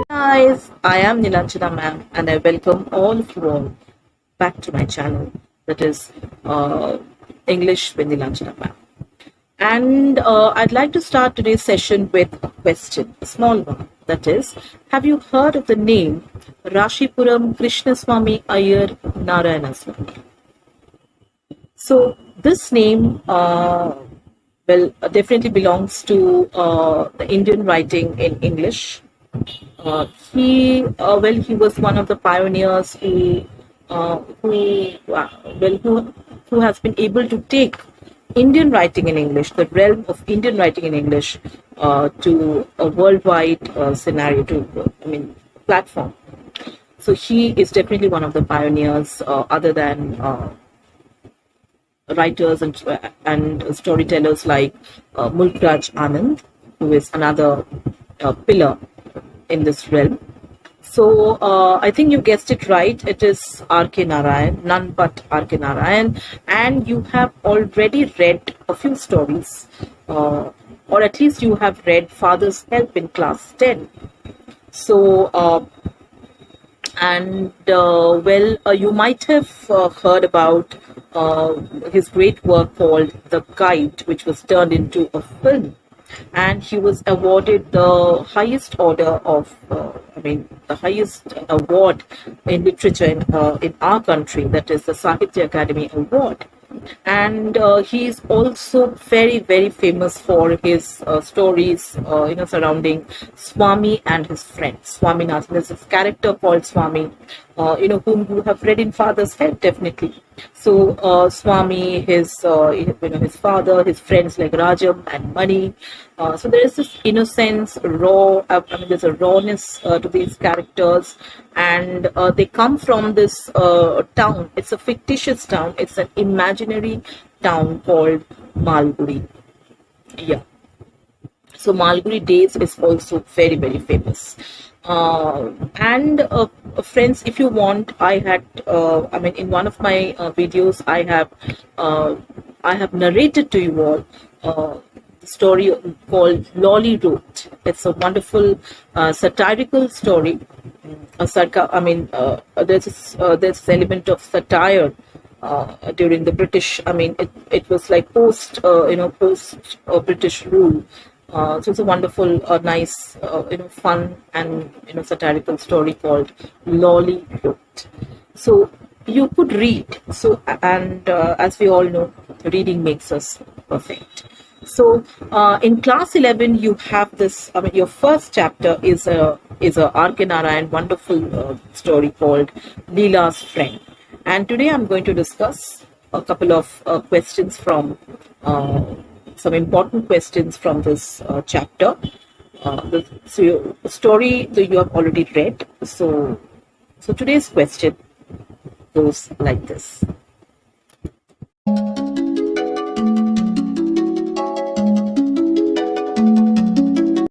Guys, I am Nilanjana ma'am and I welcome all of you all back to my channel, that is English with Nilanjana ma'am. And I'd like to start today's session with a question, a small one. That is, have you heard of the name Rashipuram Krishnaswamy Iyer Narayanaswamy? So this name definitely belongs to the Indian writing in English. He was one of the pioneers who has been able to take Indian writing in English, the realm of Indian writing in English, to a worldwide scenario, platform. So he is definitely one of the pioneers, other than writers and storytellers like Mulkraj Anand, who is another pillar in this realm. So I think you guessed it right. It is R.K. Narayan, none but R.K. Narayan. And you have already read a few stories, or at least you have read Father's Help in class 10. So, you might have heard about his great work called The Guide, which was turned into a film. And he was awarded the highest order of, the highest award in literature in our country, that is the Sahitya Academy Award. And he is also very, very famous for his stories, surrounding Swami and his friends. Swaminathan, there's a character called Swami, whom you have read in Father's Help, definitely. So Swami, his father, his friends like Rajam and Mani. So there is this innocence, there's a rawness to these characters, and they come from this town. It's a fictitious town. It's an imaginary town called Malgudi. Yeah. So Malgudi Days is also very, very famous. Friends, if you want, I had, in one of my videos, I have narrated to you all the story called Lolly Road. It's a wonderful satirical story. There's this element of satire during the British. It was like post British rule. So it's a wonderful, nice, fun and satirical story called Lolly Road. So you could read. So as we all know, reading makes us perfect. So in class 11, you have this. Your first chapter is a R.K. Narayan wonderful story called Leela's Friend. And today I'm going to discuss a couple of questions from. Some important questions from this chapter. The story that you have already read. So today's question goes like this.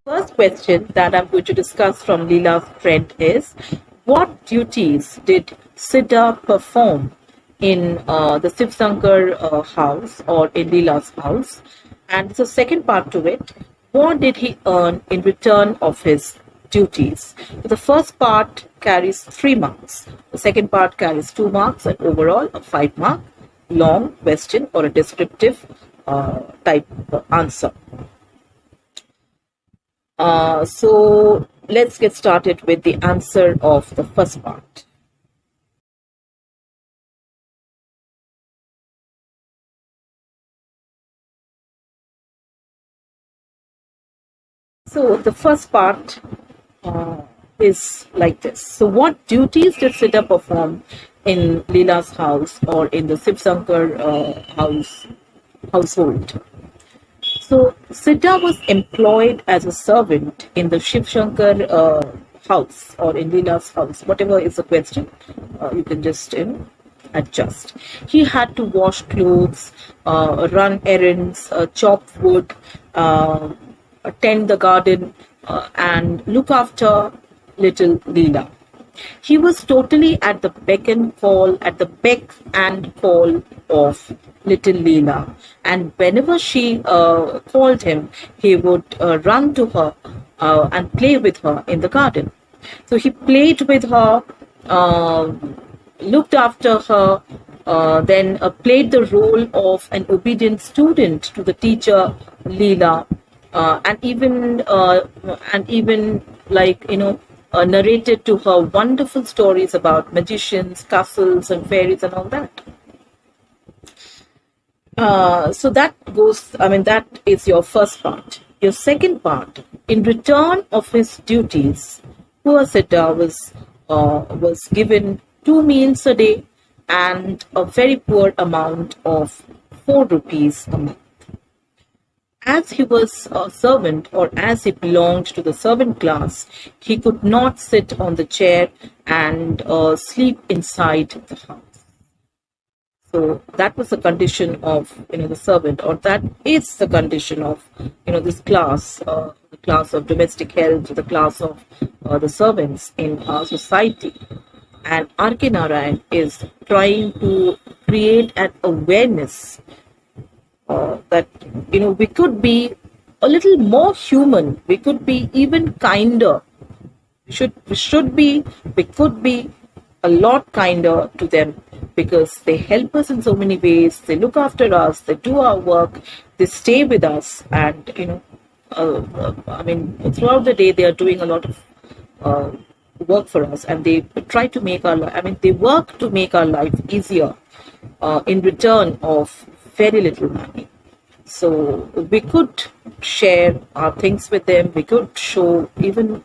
First question that I'm going to discuss from Leela's Friend is, what duties did Sidda perform in the Sivasanker house, or in Leela's house? And the second part to it, what did he earn in return of his duties? The first part carries 3 marks. The second part carries 2 marks, and overall a 5-mark long question or a descriptive type answer. So let's get started with the answer of the first part. So the first part is like this. So what duties did Sidda perform in Leela's house, or in the Sivasanker household? So Sidda was employed as a servant in the Sivasankers house, or in Leela's house. Whatever is the question, you can just adjust. He had to wash clothes, run errands, chop wood, tend the garden, and look after little Leela. He was totally at the beck and call of little Leela, and whenever she called him, he would run to her and play with her in the garden. So he played with her, uh, looked after her, then played the role of an obedient student to the teacher Leela, and even like narrated to her wonderful stories about magicians, castles, and fairies, and all that. So that goes. I mean, that is your first part. Your second part, in return of his duties, poor Sidda was given 2 meals a day and a very poor amount of 4 rupees a month. As he was a servant, or as he belonged to the servant class, he could not sit on the chair and sleep inside the house. So that was the condition of the servant, or that is the condition of this class, the class of domestic help, the class of the servants in our society. And R.K. Narayan is trying to create an awareness that we could be a little more human, we could be even kinder, we could be a lot kinder to them, because they help us in so many ways, they look after us, they do our work, they stay with us, and throughout the day they are doing a lot of work for us, and they try to make our life, they work to make our life easier in return of very little money. So we could share our things with them, we could show even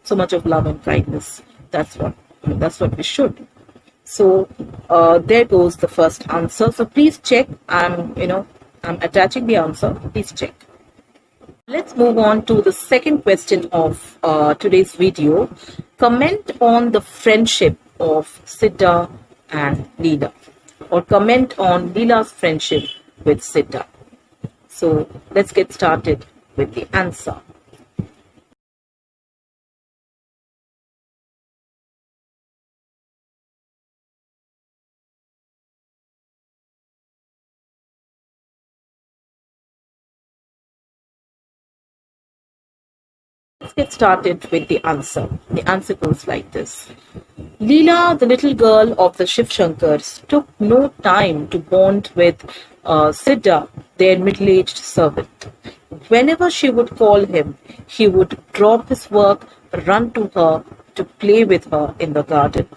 so much of love and kindness. That's what we should. So there goes the first answer. So please check. I'm attaching the answer. Please check. Let's move on to the second question of today's video. Comment on the friendship of Sidda and Leela, or comment on Leela's friendship with Sidda. So let's get started with the answer. Let's get started with the answer. The answer goes like this. Leela, the little girl of the Sivasankers, took no time to bond with Sidda, their middle-aged servant. Whenever she would call him, he would drop his work, run to her to play with her in the garden.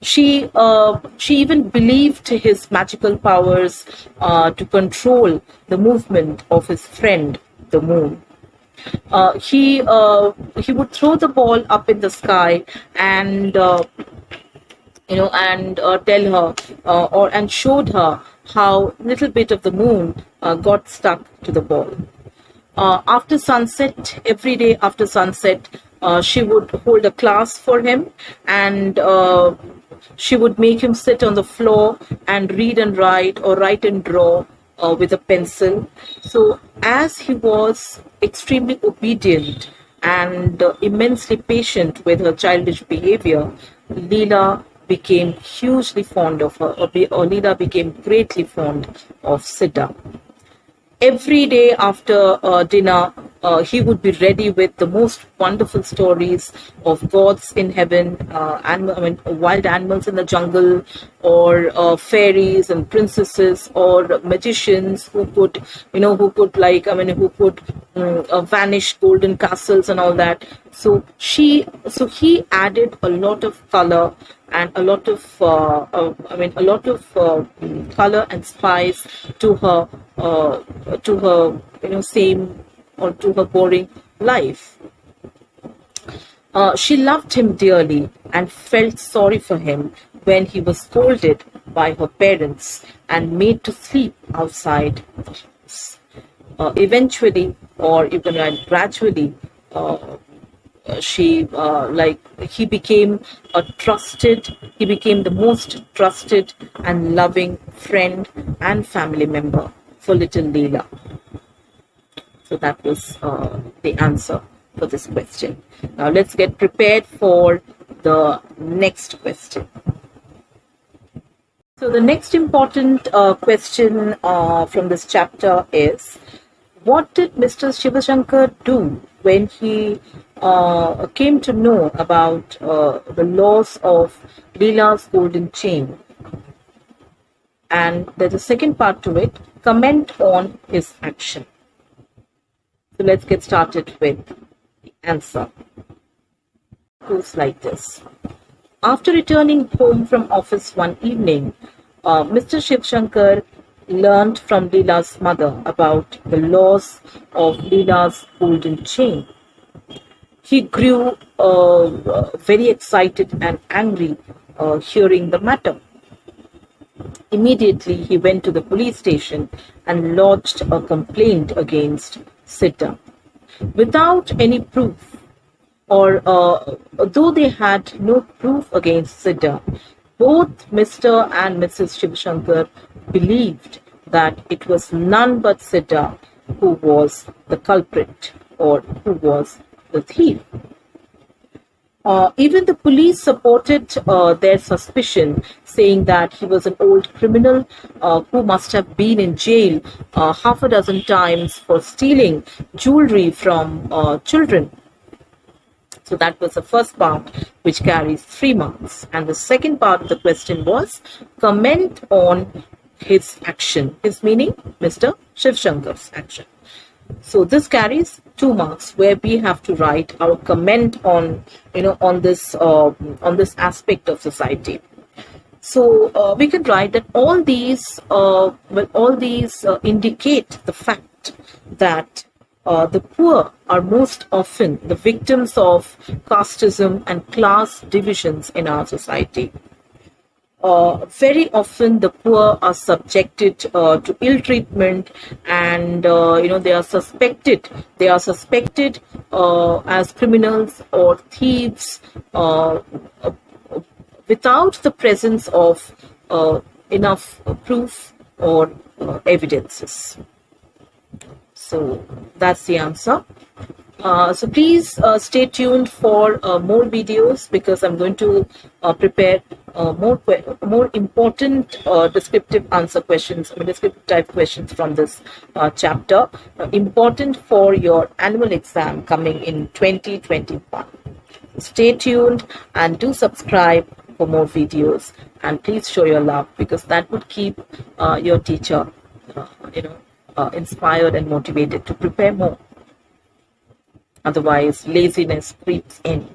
She even believed his magical powers to control the movement of his friend, the moon. He would throw the ball up in the sky and tell her and showed her how little bit of the moon got stuck to the ball. After sunset, every day after sunset, she would hold a class for him, and she would make him sit on the floor and read and write, or write and draw with a pencil. So as he was extremely obedient and immensely patient with her childish behavior, Leela became hugely fond of her, or Leela became greatly fond of Sidda. Every day after dinner, he would be ready with the most wonderful stories of gods in heaven, wild animals in the jungle, or fairies and princesses, or magicians who could vanish golden castles and all that. So he added a lot of color and a lot of color and spice to her to her boring life. She loved him dearly and felt sorry for him when he was scolded by her parents and made to sleep outside the house. Eventually, or even gradually, he became the most trusted and loving friend and family member for little Leela. So that was the answer for this question. Now let's get prepared for the next question. So the next important question from this chapter is, what did Mr. Sivasankers do when he came to know about the loss of Leela's golden chain? And there's a second part to it, comment on his action. So let's get started with the answer. It goes like this. After returning home from office one evening, Mr. Sivasankers learned from Leela's mother about the loss of Leela's golden chain. He grew very excited and angry hearing the matter. Immediately, he went to the police station and lodged a complaint against Sidda. Without any proof, or though they had no proof against Sidda, both Mr. and Mrs. Sivasankers believed that it was none but Sidda who was the culprit or who was the thief. Even the police supported their suspicion, saying that he was an old criminal who must have been in jail half a dozen times for stealing jewelry from children. So that was the first part, which carries 3 marks. And the second part of the question was, comment on his action. His meaning, Mr. Sivasanker's action. So this carries 2 marks, where we have to write our comment on, on this aspect of society. So we can write that all these indicate the fact that the poor are most often the victims of casteism and class divisions in our society. Very often the poor are subjected to ill treatment, and they are suspected as criminals or thieves without the presence of enough proof or evidences. So that's the answer. So please stay tuned for more videos, because I'm going to prepare more important descriptive answer questions, descriptive type questions from this chapter, important for your annual exam coming in 2021. Stay tuned and do subscribe for more videos, and please show your love, because that would keep your teacher inspired and motivated to prepare more. Otherwise, laziness creeps in.